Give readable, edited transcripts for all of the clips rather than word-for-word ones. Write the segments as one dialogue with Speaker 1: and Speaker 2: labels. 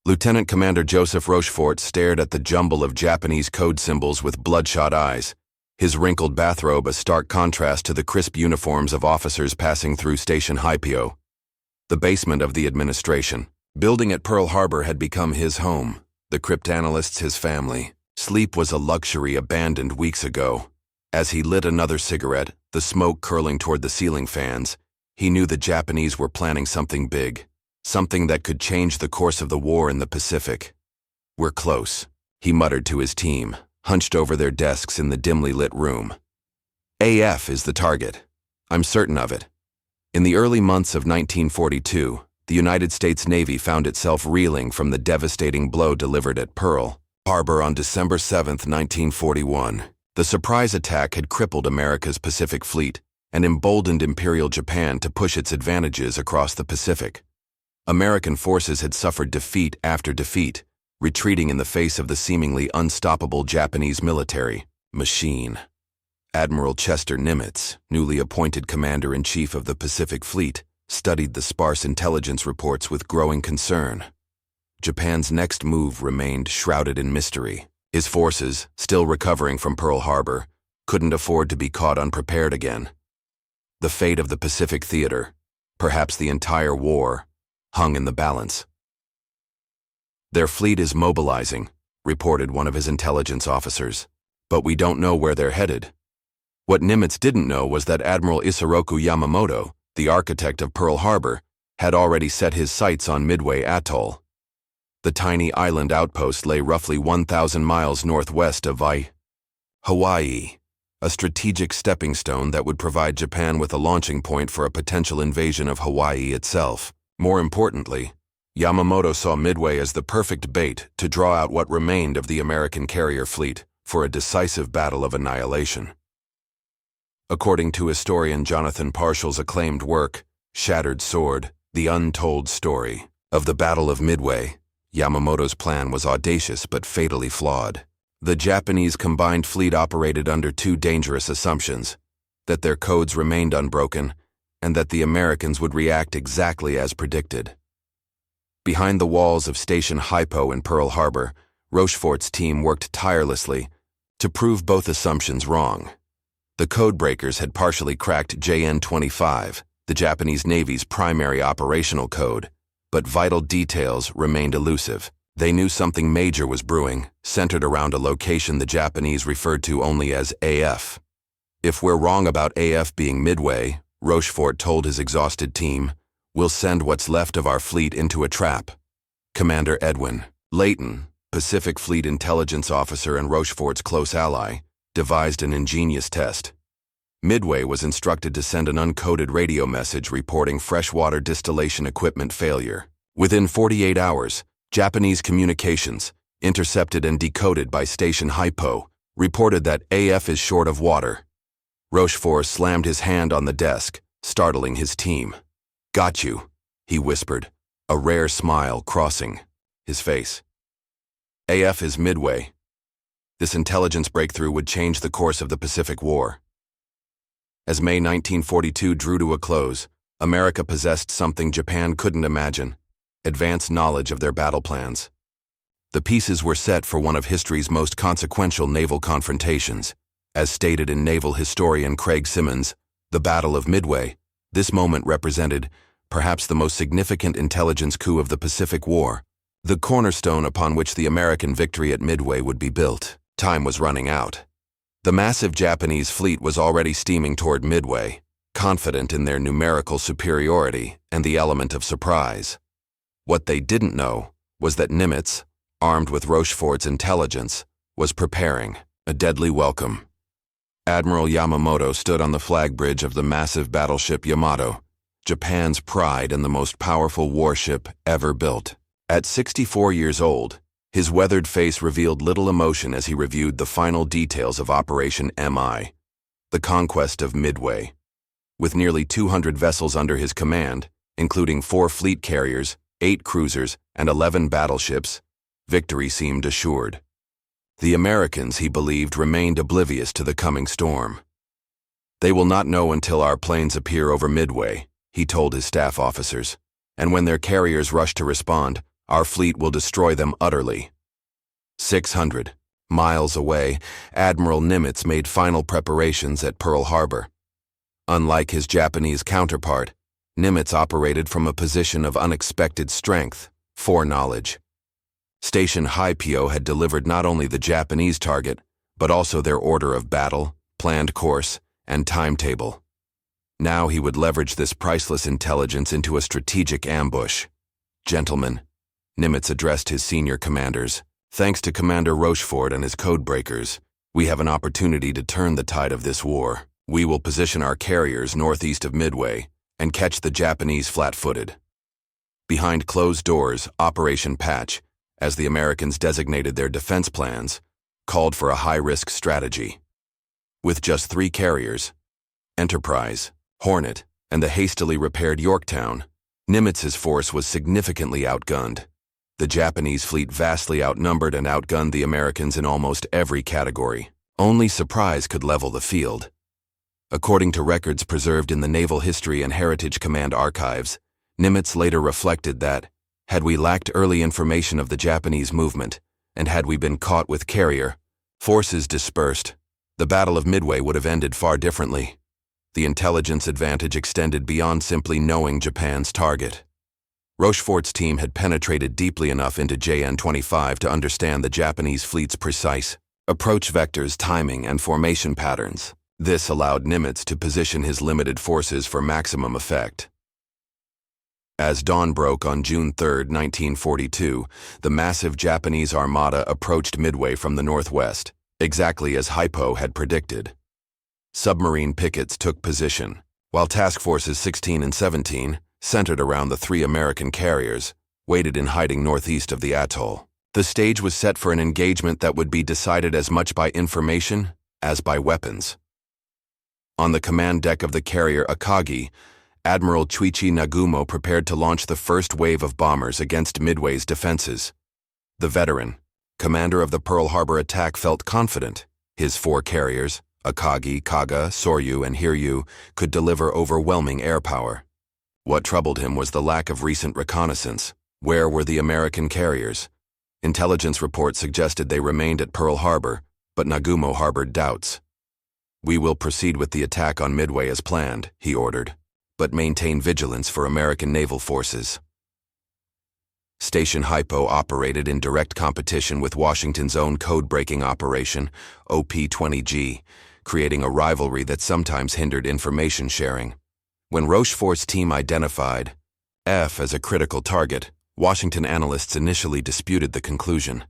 Speaker 1: Lieutenant Commander Joseph Rochefort stared at the jumble of Japanese code symbols with bloodshot eyes, his wrinkled bathrobe a stark contrast to the crisp uniforms of officers passing through Station Hypio. The basement of the administration building at Pearl Harbor had become his home, the cryptanalysts his family. Sleep was a luxury abandoned weeks ago. As he lit another cigarette, the smoke curling toward the ceiling fans, he knew the Japanese were planning something big, something that could change the course of the war in the Pacific. "We're close," he muttered to his team, hunched over their desks in the dimly lit room. "AF is the target. I'm certain of it." In the early months of 1942, the United States Navy found itself reeling from the devastating blow delivered at Pearl Harbor on December 7, 1941. The surprise attack had crippled America's Pacific Fleet and emboldened Imperial Japan to push its advantages across the Pacific. American forces had suffered defeat after defeat, retreating in the face of the seemingly unstoppable Japanese military machine. Admiral Chester Nimitz, newly appointed Commander-in-Chief of the Pacific Fleet, studied the sparse intelligence reports with growing concern. Japan's next move remained shrouded in mystery. His forces, still recovering from Pearl Harbor, couldn't afford to be caught unprepared again. The fate of the Pacific theater, perhaps the entire war, hung in the balance. "Their fleet is mobilizing," reported one of his intelligence officers, "but we don't know where they're headed." What Nimitz didn't know was that Admiral Isoroku Yamamoto, the architect of Pearl Harbor, had already set his sights on Midway Atoll. The tiny island outpost lay roughly 1,000 miles northwest of Hawaii, a strategic stepping stone that would provide Japan with a launching point for a potential invasion of Hawaii itself. More importantly, Yamamoto saw Midway as the perfect bait to draw out what remained of the American carrier fleet for a decisive battle of annihilation. According to historian Jonathan Parshall's acclaimed work, Shattered Sword, The Untold Story of the Battle of Midway, Yamamoto's plan was audacious but fatally flawed. The Japanese combined fleet operated under two dangerous assumptions: that their codes remained unbroken, and that the Americans would react exactly as predicted. Behind the walls of Station Hypo in Pearl Harbor, Rochefort's team worked tirelessly to prove both assumptions wrong. The codebreakers had partially cracked JN-25, the Japanese Navy's primary operational code, but vital details remained elusive. They knew something major was brewing, centered around a location the Japanese referred to only as AF. "If we're wrong about AF being Midway," Rochefort told his exhausted team, "we'll send what's left of our fleet into a trap." Commander Edwin Layton, Pacific Fleet intelligence officer and Rochefort's close ally, devised an ingenious test. Midway was instructed to send an uncoded radio message reporting freshwater distillation equipment failure. Within 48 hours, Japanese communications, intercepted and decoded by Station Hypo, reported that AF is short of water. Rochefort slammed his hand on the desk, startling his team. "Got you," he whispered, a rare smile crossing his face. "AF is Midway." This intelligence breakthrough would change the course of the Pacific War. As May 1942 drew to a close, America possessed something Japan couldn't imagine: advanced knowledge of their battle plans. The pieces were set for one of history's most consequential naval confrontations. As stated in naval historian Craig Simmons' The Battle of Midway, this moment represented perhaps the most significant intelligence coup of the Pacific War, the cornerstone upon which the American victory at Midway would be built. Time was running out. The massive Japanese fleet was already steaming toward Midway, confident in their numerical superiority and the element of surprise. What they didn't know was that Nimitz, armed with Rochefort's intelligence, was preparing a deadly welcome. Admiral Yamamoto stood on the flag bridge of the massive battleship Yamato, Japan's pride and the most powerful warship ever built. At 64 years old, his weathered face revealed little emotion as he reviewed the final details of Operation MI, the conquest of Midway. With nearly 200 vessels under his command, including 4 fleet carriers, 8 cruisers, and 11 battleships, victory seemed assured. The Americans, he believed, remained oblivious to the coming storm. "They will not know until our planes appear over Midway," he told his staff officers, "and when their carriers rush to respond, Our fleet will destroy them utterly. 600 miles away, Admiral Nimitz made final preparations at Pearl Harbor. Unlike his Japanese counterpart, Nimitz operated from a position of unexpected strength, foreknowledge. Station Haipyo had delivered not only the Japanese target, but also their order of battle, planned course, and timetable. Now he would leverage this priceless intelligence into a strategic ambush. Gentlemen, Nimitz addressed his senior commanders, thanks to Commander Rochefort and his codebreakers, we have an opportunity to turn the tide of this war. We will position our carriers northeast of Midway and catch the Japanese flat-footed. Behind closed doors, Operation Patch, as the Americans designated their defense plans, called for a high-risk strategy. With just 3 carriers, Enterprise, Hornet, and the hastily repaired Yorktown, Nimitz's force was significantly outgunned. The Japanese fleet vastly outnumbered and outgunned the Americans in almost every category. Only surprise could level the field. According to records preserved in the Naval History and Heritage Command archives, Nimitz later reflected that, had we lacked early information of the Japanese movement, and had we been caught with carrier, forces dispersed, the Battle of Midway would have ended far differently. The intelligence advantage extended beyond simply knowing Japan's target. Rochefort's team had penetrated deeply enough into JN-25 to understand the Japanese fleet's precise approach vectors, timing, and formation patterns. This allowed Nimitz to position his limited forces for maximum effect. As dawn broke on June 3, 1942, the massive Japanese armada approached Midway from the northwest, exactly as Haipyo had predicted. Submarine pickets took position, while Task Forces 16 and 17, centered around the 3 American carriers, waited in hiding northeast of the atoll. The stage was set for an engagement that would be decided as much by information as by weapons. On the command deck of the carrier Akagi, Admiral Chuichi Nagumo prepared to launch the first wave of bombers against Midway's defenses. The veteran, commander of the Pearl Harbor attack, felt confident. His 4 carriers, Akagi, Kaga, Soryu, and Hiryu, could deliver overwhelming air power. What troubled him was the lack of recent reconnaissance. Where were the American carriers? Intelligence reports suggested they remained at Pearl Harbor, but Nagumo harbored doubts. We will proceed with the attack on Midway as planned, he ordered, but maintain vigilance for American naval forces. Station Haipyo operated in direct competition with Washington's own code-breaking operation, OP-20G, creating a rivalry that sometimes hindered information sharing. When Rochefort's team identified F as a critical target, Washington analysts initially disputed the conclusion.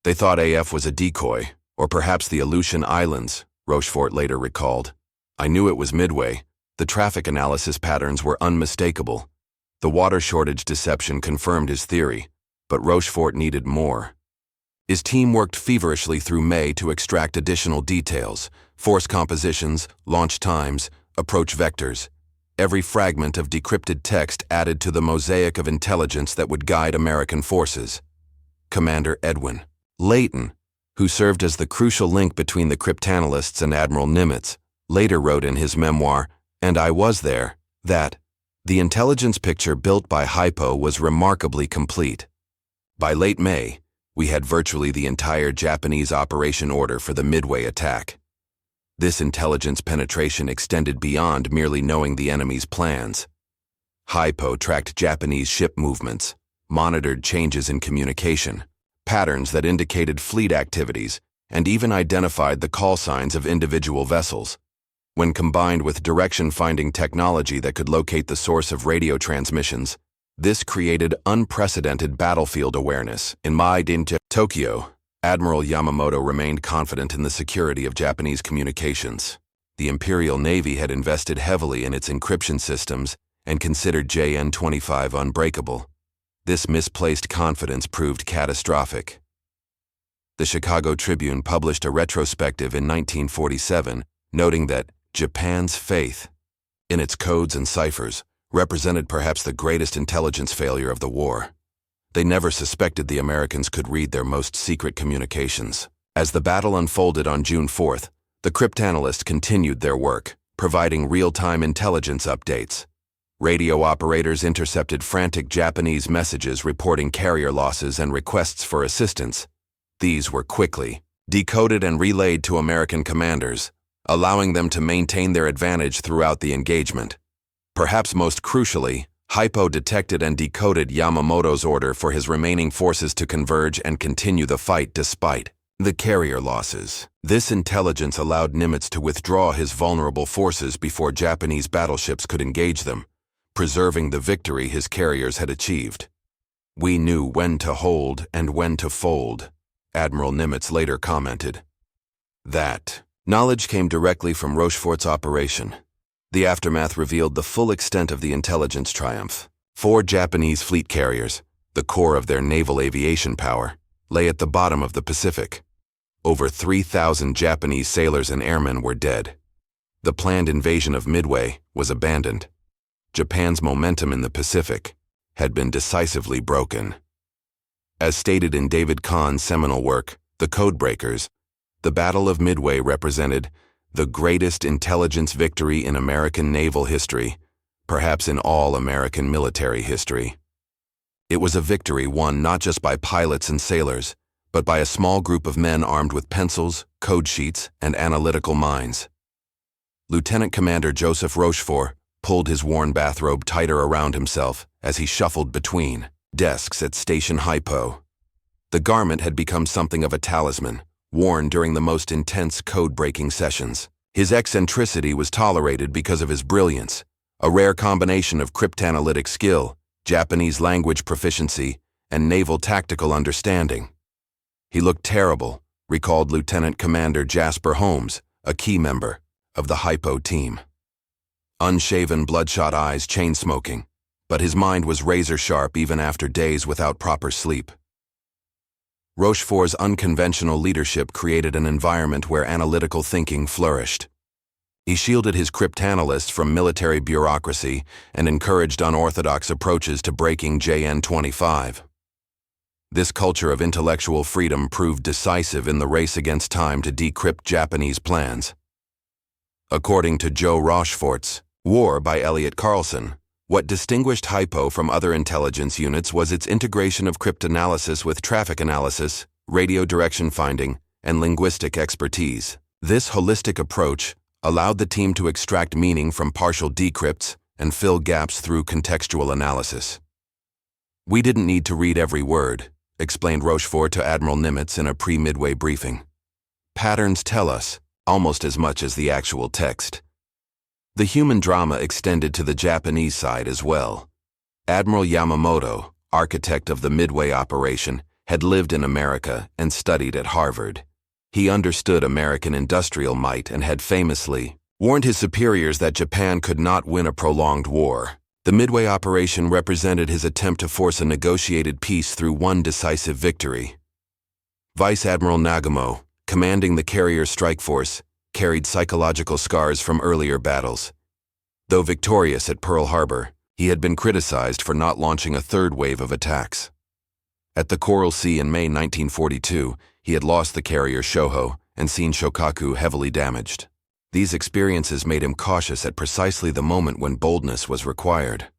Speaker 1: They thought AF was a decoy, or perhaps the Aleutian Islands, Rochefort later recalled. I knew it was Midway. The traffic analysis patterns were unmistakable. The water shortage deception confirmed his theory, but Rochefort needed more. His team worked feverishly through May to extract additional details, force compositions, launch times, approach vectors. Every fragment of decrypted text added to the mosaic of intelligence that would guide American forces. Commander Edwin Layton, who served as the crucial link between the cryptanalysts and Admiral Nimitz, later wrote in his memoir, "And I was there," that the intelligence picture built by Haipyo was remarkably complete. By late May, we had virtually the entire Japanese operation order for the Midway attack. This intelligence penetration extended beyond merely knowing the enemy's plans. Haipyo tracked Japanese ship movements, monitored changes in communication, patterns that indicated fleet activities, and even identified the call signs of individual vessels. When combined with direction-finding technology that could locate the source of radio transmissions, this created unprecedented battlefield awareness. In Tokyo, Admiral Yamamoto remained confident in the security of Japanese communications. The Imperial Navy had invested heavily in its encryption systems and considered JN-25 unbreakable. This misplaced confidence proved catastrophic. The Chicago Tribune published a retrospective in 1947, noting that Japan's faith in its codes and ciphers represented perhaps the greatest intelligence failure of the war. They never suspected the Americans could read their most secret communications. As the battle unfolded on June 4th, the cryptanalysts continued their work, providing real-time intelligence updates. Radio operators intercepted frantic Japanese messages reporting carrier losses and requests for assistance. These were quickly decoded and relayed to American commanders, allowing them to maintain their advantage throughout the engagement. Perhaps most crucially, Hypo detected and decoded Yamamoto's order for his remaining forces to converge and continue the fight despite the carrier losses. This intelligence allowed Nimitz to withdraw his vulnerable forces before Japanese battleships could engage them, preserving the victory his carriers had achieved. "We knew when to hold and when to fold," Admiral Nimitz later commented. That knowledge came directly from Rochefort's operation. The aftermath revealed the full extent of the intelligence triumph. 4 Japanese fleet carriers, the core of their naval aviation power, lay at the bottom of the Pacific. Over 3,000 Japanese sailors and airmen were dead. The planned invasion of Midway was abandoned. Japan's momentum in the Pacific had been decisively broken. As stated in David Kahn's seminal work, The Codebreakers, the Battle of Midway represented the greatest intelligence victory in American naval history, perhaps in all American military history. It was a victory won not just by pilots and sailors, but by a small group of men armed with pencils, code sheets, and analytical minds. Lieutenant Commander Joseph Rochefort pulled his worn bathrobe tighter around himself as he shuffled between desks at Station Hypo. The garment had become something of a talisman, worn during the most intense code-breaking sessions. His eccentricity was tolerated because of his brilliance, a rare combination of cryptanalytic skill, Japanese language proficiency, and naval tactical understanding. "He looked terrible," recalled Lieutenant Commander Jasper Holmes, a key member of the Hypo team. Unshaven, bloodshot eyes, chain-smoking, but his mind was razor-sharp even after days without proper sleep. Rochefort's unconventional leadership created an environment where analytical thinking flourished. He shielded his cryptanalysts from military bureaucracy and encouraged unorthodox approaches to breaking JN-25. This culture of intellectual freedom proved decisive in the race against time to decrypt Japanese plans. According to Joe Rochefort's War by Elliot Carlson, what distinguished Hypo from other intelligence units was its integration of cryptanalysis with traffic analysis, radio direction finding, and linguistic expertise. This holistic approach allowed the team to extract meaning from partial decrypts and fill gaps through contextual analysis. "We didn't need to read every word," explained Rochefort to Admiral Nimitz in a pre-Midway briefing. "Patterns tell us almost as much as the actual text." The human drama extended to the Japanese side as well. Admiral Yamamoto, architect of the Midway operation, had lived in America and studied at Harvard. He understood American industrial might and had famously warned his superiors that Japan could not win a prolonged war. The Midway operation represented his attempt to force a negotiated peace through one decisive victory. Vice Admiral Nagumo, commanding the carrier strike force, carried psychological scars from earlier battles. Though victorious at Pearl Harbor, he had been criticized for not launching a third wave of attacks. At the Coral Sea in May 1942, he had lost the carrier Shoho and seen Shokaku heavily damaged. These experiences made him cautious at precisely the moment when boldness was required.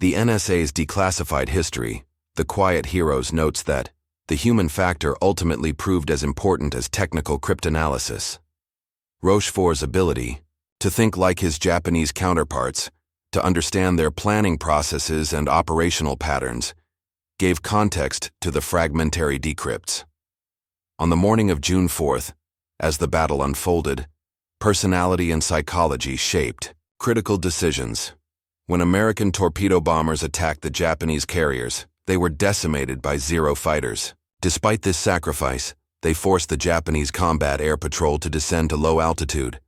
Speaker 1: The NSA's declassified history, The Quiet Heroes, notes that the human factor ultimately proved as important as technical cryptanalysis. Rochefort's ability to think like his Japanese counterparts, to understand their planning processes and operational patterns, gave context to the fragmentary decrypts. On the morning of June 4th, as the battle unfolded, personality and psychology shaped critical decisions. When American torpedo bombers attacked the Japanese carriers, they were decimated by 0 fighters. Despite this sacrifice, they forced the Japanese combat air patrol to descend to low altitude,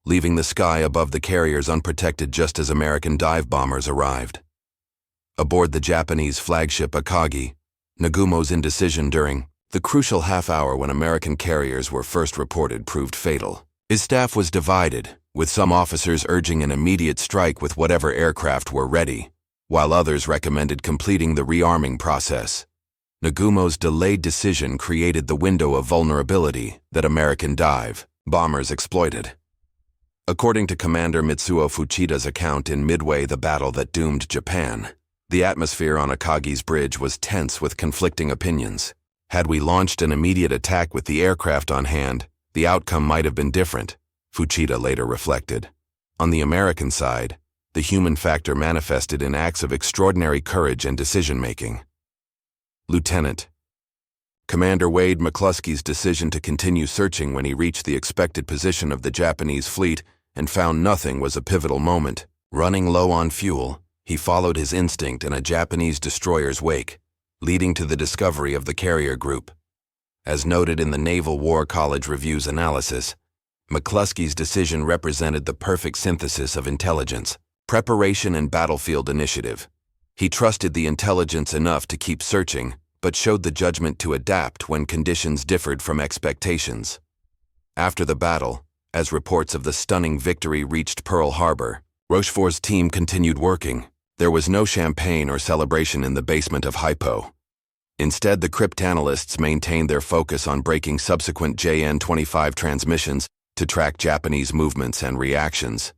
Speaker 1: leaving the sky above the carriers unprotected just as American dive bombers arrived. Aboard the Japanese flagship Akagi, Nagumo's indecision during the crucial half-hour when American carriers were first reported proved fatal. His staff was divided, with some officers urging an immediate strike with whatever aircraft were ready, while others recommended completing the rearming process. Nagumo's delayed decision created the window of vulnerability that American dive bombers exploited. According to Commander Mitsuo Fuchida's account in Midway, the battle that doomed Japan, the atmosphere on Akagi's bridge was tense with conflicting opinions. Had we launched an immediate attack with the aircraft on hand, the outcome might have been different, Fuchida later reflected. On the American side, the human factor manifested in acts of extraordinary courage and decision-making. Lieutenant. Commander Wade McCluskey's decision to continue searching when he reached the expected position of the Japanese fleet and found nothing was a pivotal moment. Running low on fuel, he followed his instinct in a Japanese destroyer's wake, leading to the discovery of the carrier group. As noted in the Naval War College Review's analysis, McCluskey's decision represented the perfect synthesis of intelligence, preparation, and battlefield initiative. He trusted the intelligence enough to keep searching, but showed the judgment to adapt when conditions differed from expectations. After the battle, as reports of the stunning victory reached Pearl Harbor, Rochefort's team continued working. There was no champagne or celebration in the basement of Hypo. Instead, the cryptanalysts maintained their focus on breaking subsequent JN-25 transmissions to track Japanese movements and reactions.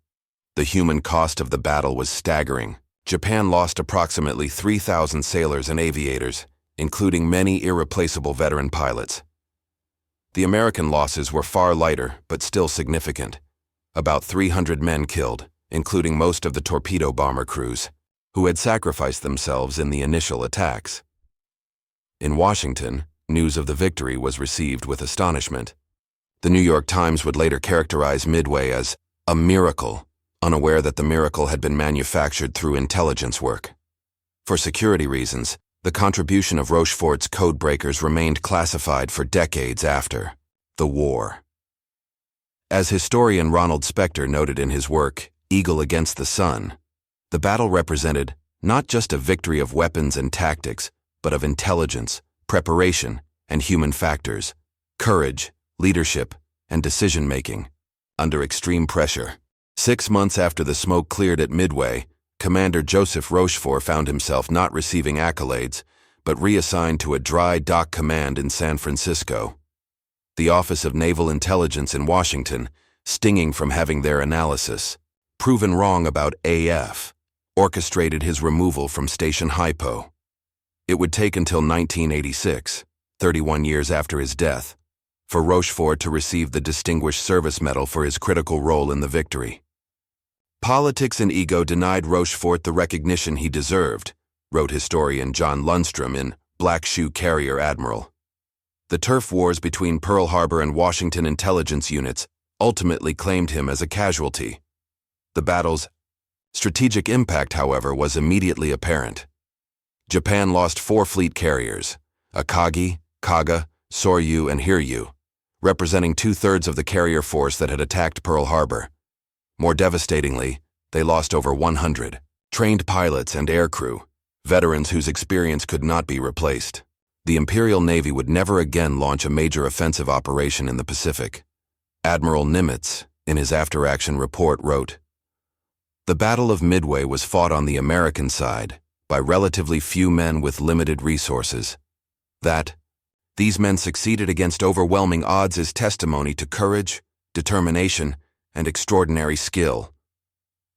Speaker 1: The human cost of the battle was staggering. Japan lost approximately 3,000 sailors and aviators, including many irreplaceable veteran pilots. The American losses were far lighter, but still significant. About 300 men killed, including most of the torpedo bomber crews, who had sacrificed themselves in the initial attacks. In Washington, news of the victory was received with astonishment. The New York Times would later characterize Midway as a miracle, unaware that the miracle had been manufactured through intelligence work. For security reasons, the contribution of Rochefort's codebreakers remained classified for decades after the war. As historian Ronald Spector noted in his work, Eagle Against the Sun, the battle represented not just a victory of weapons and tactics, but of intelligence, preparation, and human factors, courage, leadership, and decision-making, under extreme pressure. 6 months after the smoke cleared at Midway, Commander Joseph Rochefort found himself not receiving accolades, but reassigned to a dry dock command in San Francisco. The Office of Naval Intelligence in Washington, stinging from having their analysis proven wrong about AF, orchestrated his removal from Station Hypo. It would take until 1986, 31 years after his death, for Rochefort to receive the Distinguished Service Medal for his critical role in the victory. Politics and ego denied Rochefort the recognition he deserved, wrote historian John Lundstrom in Black Shoe Carrier Admiral. The turf wars between Pearl Harbor and Washington intelligence units ultimately claimed him as a casualty. The battle's strategic impact, however, was immediately apparent. Japan lost 4 fleet carriers, Akagi, Kaga, Soryu, and Hiryu, representing 2/3 of the carrier force that had attacked Pearl Harbor. More devastatingly, they lost over 100 trained pilots and aircrew, veterans whose experience could not be replaced. The Imperial Navy would never again launch a major offensive operation in the Pacific. Admiral Nimitz, in his after-action report, wrote, "The Battle of Midway was fought on the American side by relatively few men with limited resources. That these men succeeded against overwhelming odds is testimony to courage, determination, and extraordinary skill.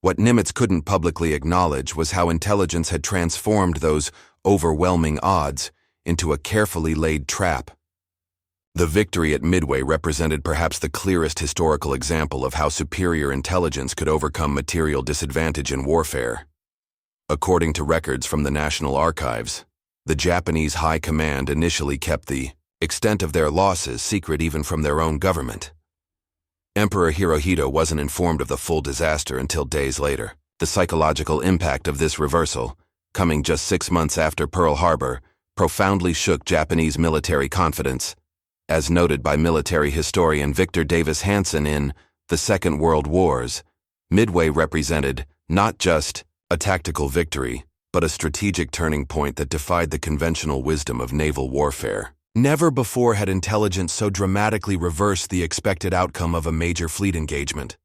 Speaker 1: What Nimitz couldn't publicly acknowledge was how intelligence had transformed those overwhelming odds into a carefully laid trap." The victory at Midway represented perhaps the clearest historical example of how superior intelligence could overcome material disadvantage in warfare. According to records from the National Archives, the Japanese High Command initially kept the extent of their losses secret even from their own government. Emperor Hirohito wasn't informed of the full disaster until days later. The psychological impact of this reversal, coming just 6 months after Pearl Harbor, profoundly shook Japanese military confidence. As noted by military historian Victor Davis Hanson in The Second World Wars, Midway represented not just a tactical victory, but a strategic turning point that defied the conventional wisdom of naval warfare. Never before had intelligence so dramatically reversed the expected outcome of a major fleet engagement.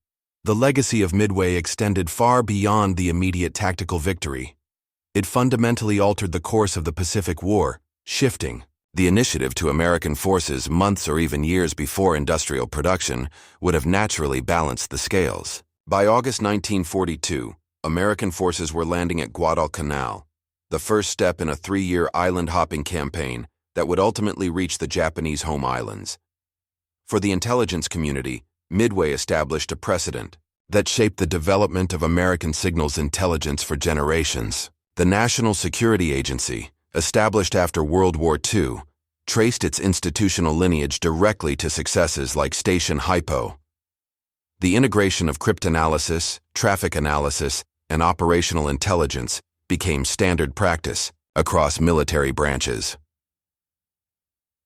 Speaker 1: The legacy of Midway extended far beyond the immediate tactical victory. It fundamentally altered the course of the Pacific War, shifting The initiative to American forces months or even years before industrial production would have naturally balanced the scales. By August 1942, American forces were landing at Guadalcanal, the first step in a 3-year island-hopping campaign that would ultimately reach the Japanese home islands. For the intelligence community, Midway established a precedent that shaped the development of American signals intelligence for generations. The National Security Agency, established after World War II, traced its institutional lineage directly to successes like Station Hypo. The integration of cryptanalysis, traffic analysis, and operational intelligence became standard practice across military branches.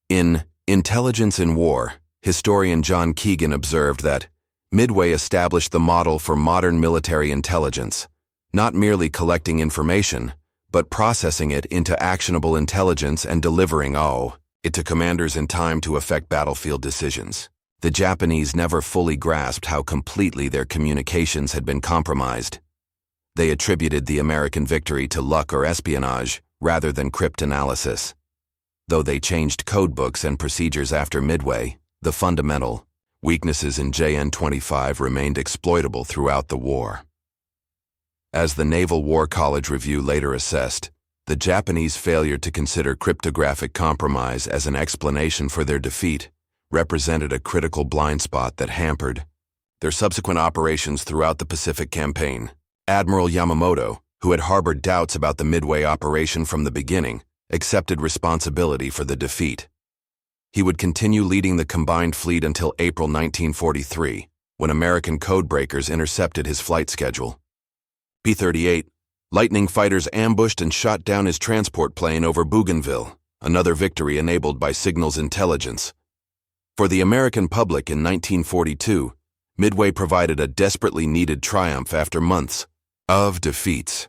Speaker 1: In Intelligence in War, historian John Keegan observed that Midway established the model for modern military intelligence, not merely collecting information, but processing it into actionable intelligence and delivering it to commanders in time to affect battlefield decisions. The Japanese never fully grasped how completely their communications had been compromised. They attributed the American victory to luck or espionage rather than cryptanalysis. Though they changed codebooks and procedures after Midway, the fundamental weaknesses in JN-25 remained exploitable throughout the war. As the Naval War College Review later assessed, the Japanese failure to consider cryptographic compromise as an explanation for their defeat represented a critical blind spot that hampered their subsequent operations throughout the Pacific Campaign. Admiral Yamamoto, who had harbored doubts about the Midway operation from the beginning, accepted responsibility for the defeat. He would continue leading the combined fleet until April 1943, when American codebreakers intercepted his flight schedule. B-38, Lightning fighters ambushed and shot down his transport plane over Bougainville, another victory enabled by signals intelligence. For the American public in 1942, Midway provided a desperately needed triumph after months of defeats.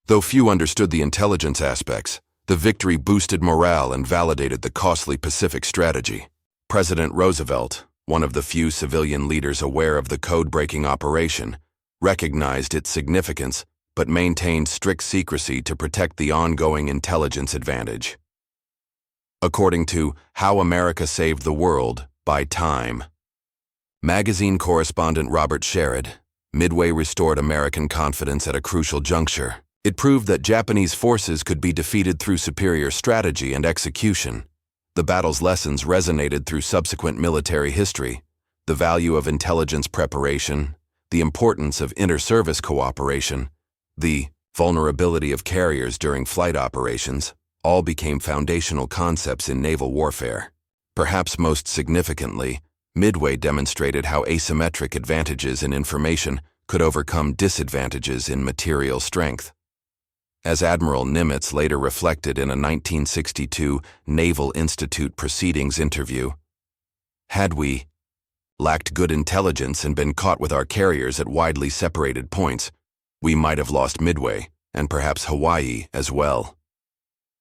Speaker 1: Though few understood the intelligence aspects, the victory boosted morale and validated the costly Pacific strategy. President Roosevelt, one of the few civilian leaders aware of the code-breaking operation, recognized its significance but maintained strict secrecy to protect the ongoing intelligence advantage. According to How America Saved the World by Time magazine correspondent Robert Sherrod, Midway restored American confidence at a crucial juncture. It proved that Japanese forces could be defeated through superior strategy and execution. The battle's lessons resonated through subsequent military history. The value of intelligence preparation, the importance of inter-service cooperation, the vulnerability of carriers during flight operations, all became foundational concepts in naval warfare. Perhaps most significantly, Midway demonstrated how asymmetric advantages in information could overcome disadvantages in material strength. As Admiral Nimitz later reflected in a 1962 Naval Institute Proceedings interview, "Had we lacked good intelligence and been caught with our carriers at widely separated points, we might have lost Midway, and perhaps Hawaii as well."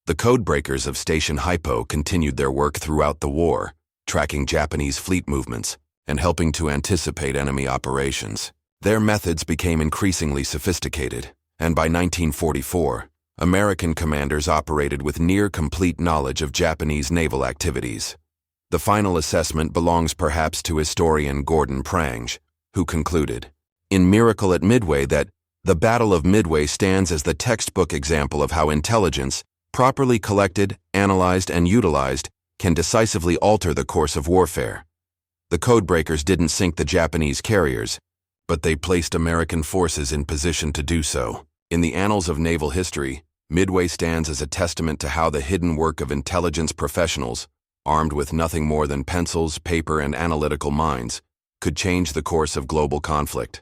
Speaker 1: The codebreakers of Station Hypo continued their work throughout the war, tracking Japanese fleet movements and helping to anticipate enemy operations. Their methods became increasingly sophisticated, and by 1944, American commanders operated with near-complete knowledge of Japanese naval activities. The final assessment belongs perhaps to historian Gordon Prange, who concluded, in Miracle at Midway, that the Battle of Midway stands as the textbook example of how intelligence, properly collected, analyzed, and utilized, can decisively alter the course of warfare. The codebreakers didn't sink the Japanese carriers, but they placed American forces in position to do so. In the annals of naval history, Midway stands as a testament to how the hidden work of intelligence professionals, armed with nothing more than pencils, paper, and analytical minds, could change the course of global conflict.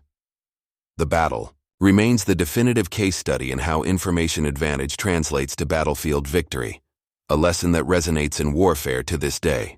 Speaker 1: The battle remains the definitive case study in how information advantage translates to battlefield victory, a lesson that resonates in warfare to this day.